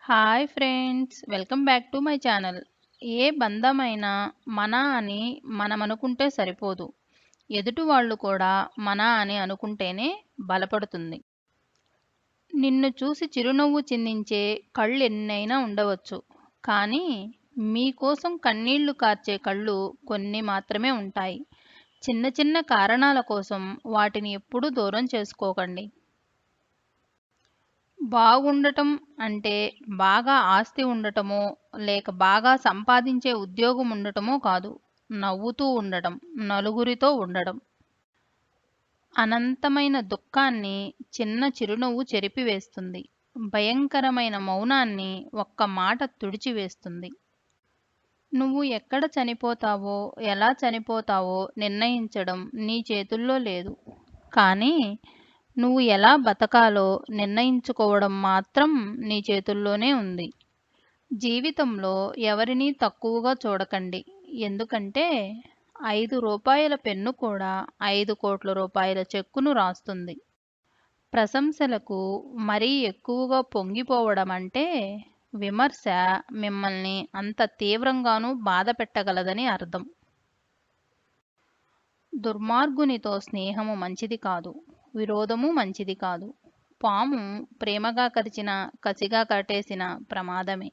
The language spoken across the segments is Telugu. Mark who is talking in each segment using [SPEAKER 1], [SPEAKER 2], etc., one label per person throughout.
[SPEAKER 1] Hi friends, welcome back to my channel. ఏ బంధమైనా మన అని మనం అనుకుంటే సరిపోదు. ఎదుటి వాళ్ళు కూడా మన అని అనుకుంటేనే బలపడుతుంది. నిన్ను చూసి చిరునవ్వు చిందించే కళ్ళెన్నైనా ఉండవచ్చు. కానీ మీకోసం కన్నీళ్లు కార్చే కళ్ళు కొన్ని మాత్రమే ఉంటాయి. చిన్న చిన్న కారణాల కోసం వాటిని ఎప్పుడూ దూరం చేసుకోకండి. బాగుండటం అంటే బాగా ఆస్తి ఉండటమో, లేక బాగా సంపాదించే ఉద్యోగం ఉండటమో కాదు. నవ్వుతూ ఉండటం, నలుగురితో ఉండడం. అనంతమైన దుఃఖాన్ని చిన్న చిరునవ్వు చెరిపివేస్తుంది. భయంకరమైన మౌనాన్ని ఒక్క మాట తుడిచివేస్తుంది. నువ్వు ఎక్కడ చనిపోతావో, ఎలా చనిపోతావో నిర్ణయించడం నీ చేతుల్లో లేదు. కానీ నువ్వు ఎలా బతకాలో నిర్ణయించుకోవడం మాత్రం నీ చేతుల్లోనే ఉంది. జీవితంలో ఎవరినీ తక్కువగా చూడకండి. ఎందుకంటే 5 రూపాయల పెన్ను కూడా 5 కోట్ల రూపాయల చెక్కును రాస్తుంది. ప్రశంసలకు మరీ ఎక్కువగా పొంగిపోవడం అంటే విమర్శ మిమ్మల్ని అంత తీవ్రంగానూ బాధ పెట్టగలదని అర్థం. దుర్మార్గునితో స్నేహము మంచిది కాదు. విరోధము మంచిది కాదు. పాము ప్రేమగా కరిచిన, కసిగా కట్టేసిన ప్రమాదమే.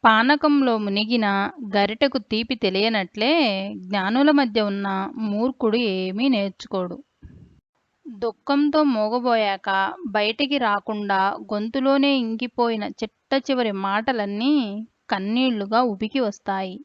[SPEAKER 1] పానకంలో మునిగిన గరిటెకు తీపి తెలియనట్లే జ్ఞానుల మధ్య ఉన్న మూర్ఖుడు ఏమీ నేర్చుకోడు. దుఃఖంతో మూగబోయాక బయటికి రాకుండా గొంతులోనే ఇంకిపోయిన చిట్ట చివరి మాటలన్నీ కన్నీళ్లుగా ఉబికి వస్తాయి.